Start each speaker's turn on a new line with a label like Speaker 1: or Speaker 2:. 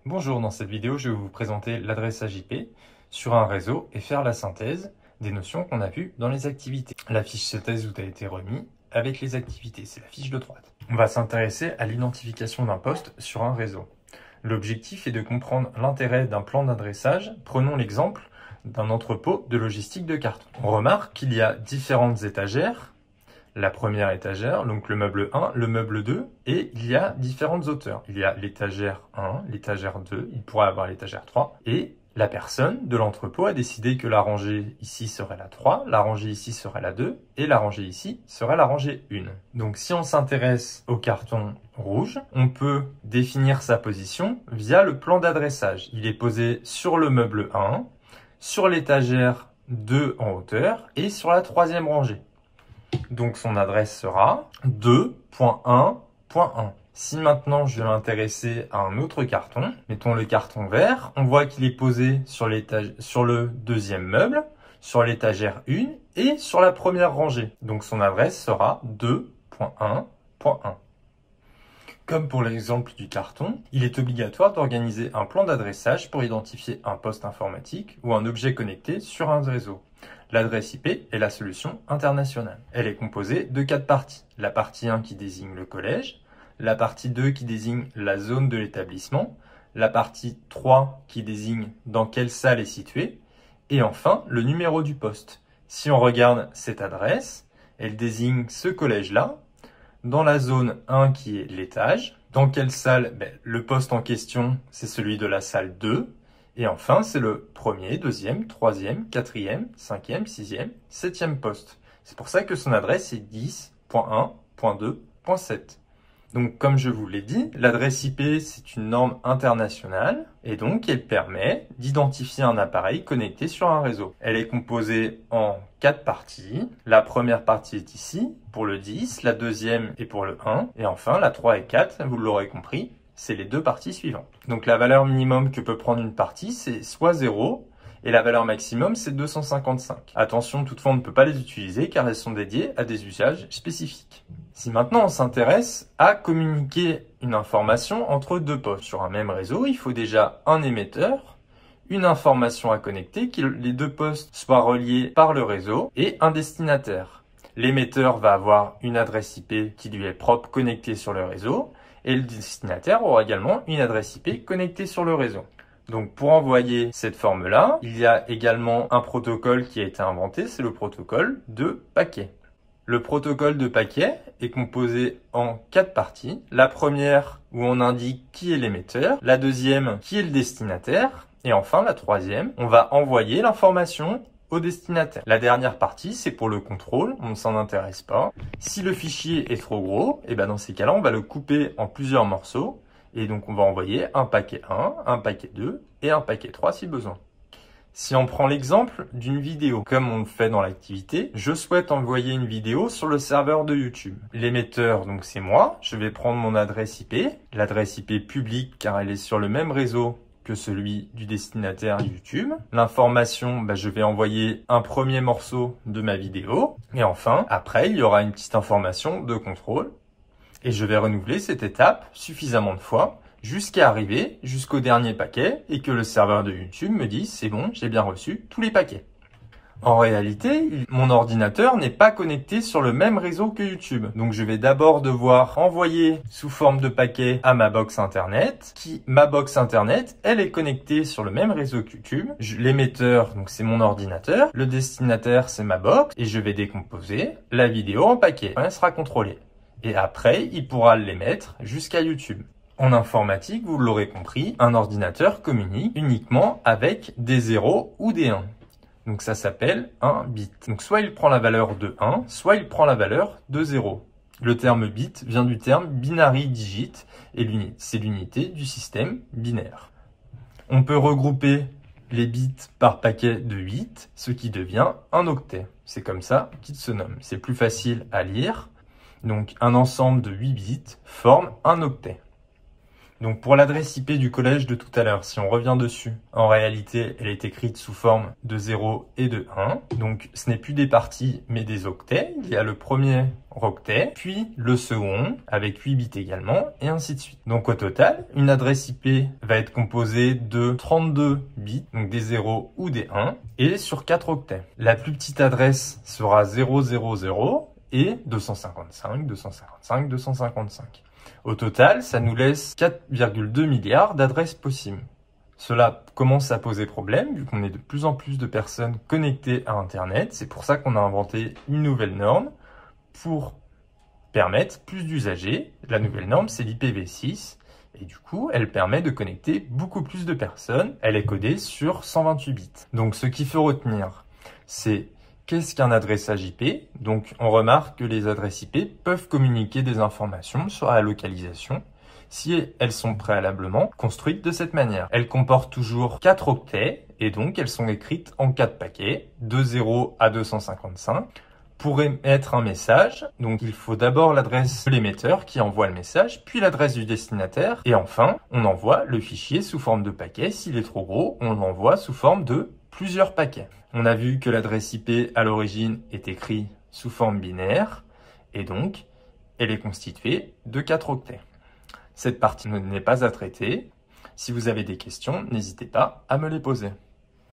Speaker 1: Bonjour, dans cette vidéo, je vais vous présenter l'adressage IP sur un réseau et faire la synthèse des notions qu'on a vues dans les activités. La fiche synthèse vous a été remise avec les activités, c'est la fiche de droite. On va s'intéresser à l'identification d'un poste sur un réseau. L'objectif est de comprendre l'intérêt d'un plan d'adressage. Prenons l'exemple d'un entrepôt de logistique de carton. On remarque qu'il y a différentes étagères. La première étagère, donc le meuble 1, le meuble 2, et il y a différentes hauteurs. Il y a l'étagère 1, l'étagère 2, il pourrait avoir l'étagère 3, et la personne de l'entrepôt a décidé que la rangée ici serait la 3, la rangée ici serait la 2, et la rangée ici serait la rangée 1. Donc si on s'intéresse au carton rouge, on peut définir sa position via le plan d'adressage. Il est posé sur le meuble 1, sur l'étagère 2 en hauteur, et sur la troisième rangée. Donc son adresse sera 2.1.1. Si maintenant je vais m'intéresser à un autre carton, mettons le carton vert, on voit qu'il est posé sur le deuxième meuble, sur l'étagère 1 et sur la première rangée. Donc son adresse sera 2.1.1. Comme pour l'exemple du carton, il est obligatoire d'organiser un plan d'adressage pour identifier un poste informatique ou un objet connecté sur un réseau. L'adresse IP est la solution internationale. Elle est composée de 4 parties. La partie 1 qui désigne le collège, la partie 2 qui désigne la zone de l'établissement, la partie 3 qui désigne dans quelle salle est située, et enfin le numéro du poste. Si on regarde cette adresse, elle désigne ce collège-là, dans la zone 1 qui est l'étage. Dans quelle salle? Le poste en question, c'est celui de la salle 2. Et enfin, c'est le premier, deuxième, troisième, quatrième, cinquième, sixième, septième poste. C'est pour ça que son adresse est 10.1.2.7. Donc, comme je vous l'ai dit, l'adresse IP, c'est une norme internationale et donc elle permet d'identifier un appareil connecté sur un réseau. Elle est composée en 4 parties. La première partie est ici pour le 10, la deuxième est pour le 1 et enfin la 3 et 4, vous l'aurez compris, c'est les deux parties suivantes. Donc la valeur minimum que peut prendre une partie, c'est soit 0, et la valeur maximum, c'est 255. Attention, toutefois, on ne peut pas les utiliser car elles sont dédiées à des usages spécifiques. Si maintenant on s'intéresse à communiquer une information entre deux postes sur un même réseau, il faut déjà un émetteur, une information à connecter, que les deux postes soient reliés par le réseau, et un destinataire. L'émetteur va avoir une adresse IP qui lui est propre connectée sur le réseau, et le destinataire aura également une adresse IP connectée sur le réseau. Donc pour envoyer cette forme-là, il y a également un protocole qui a été inventé, c'est le protocole de paquet. Le protocole de paquet est composé en 4 parties. La première où on indique qui est l'émetteur, la deuxième qui est le destinataire, et enfin la troisième, on va envoyer l'information au destinataire. La dernière partie, c'est pour le contrôle, on ne s'en intéresse pas. Si le fichier est trop gros, et dans ces cas-là, on va le couper en plusieurs morceaux. Et donc, on va envoyer un paquet 1, un paquet 2 et un paquet 3 si besoin. Si on prend l'exemple d'une vidéo, comme on le fait dans l'activité, je souhaite envoyer une vidéo sur le serveur de YouTube. L'émetteur, donc c'est moi, je vais prendre mon adresse IP, l'adresse IP publique car elle est sur le même réseau que celui du destinataire YouTube. L'information, je vais envoyer un premier morceau de ma vidéo. Et enfin, après, il y aura une petite information de contrôle. Et je vais renouveler cette étape suffisamment de fois jusqu'à arriver jusqu'au dernier paquet et que le serveur de YouTube me dise c'est bon, j'ai bien reçu tous les paquets. En réalité, mon ordinateur n'est pas connecté sur le même réseau que YouTube. Donc je vais d'abord devoir envoyer sous forme de paquet à ma box internet. Ma box internet, elle est connectée sur le même réseau que YouTube. L'émetteur, donc c'est mon ordinateur. Le destinataire, c'est ma box. Et je vais décomposer la vidéo en paquets. Elle sera contrôlée. Et après, il pourra l'émettre jusqu'à YouTube. En informatique, vous l'aurez compris, un ordinateur communique uniquement avec des 0 ou des 1. Donc ça s'appelle un bit. Donc soit il prend la valeur de 1, soit il prend la valeur de 0. Le terme bit vient du terme binary digit et c'est l'unité du système binaire. On peut regrouper les bits par paquet de 8, ce qui devient un octet. C'est comme ça qu'il se nomme. C'est plus facile à lire. Donc un ensemble de 8 bits forme un octet. Donc pour l'adresse IP du collège de tout à l'heure, si on revient dessus, en réalité, elle est écrite sous forme de 0 et de 1. Donc ce n'est plus des parties, mais des octets. Il y a le premier octet, puis le second, avec 8 bits également, et ainsi de suite. Donc au total, une adresse IP va être composée de 32 bits, donc des 0 ou des 1, et sur 4 octets. La plus petite adresse sera 000 et 255, 255, 255. Au total, ça nous laisse 4,2 milliards d'adresses possibles. Cela commence à poser problème, vu qu'on est de plus en plus de personnes connectées à Internet. C'est pour ça qu'on a inventé une nouvelle norme pour permettre plus d'usagers. La nouvelle norme, c'est l'IPv6. Et du coup, elle permet de connecter beaucoup plus de personnes. Elle est codée sur 128 bits. Donc, ce qu'il faut retenir, c'est qu'est-ce qu'un adressage IP? Donc, on remarque que les adresses IP peuvent communiquer des informations sur la localisation si elles sont préalablement construites de cette manière. Elles comportent toujours 4 octets et donc elles sont écrites en 4 paquets, de 0 à 255. Pour émettre un message, donc il faut d'abord l'adresse de l'émetteur qui envoie le message, puis l'adresse du destinataire, et enfin, on envoie le fichier sous forme de paquet. S'il est trop gros, on l'envoie sous forme de plusieurs paquets. On a vu que l'adresse IP à l'origine est écrite sous forme binaire, et donc, elle est constituée de 4 octets. Cette partie n'est pas à traiter. Si vous avez des questions, n'hésitez pas à me les poser.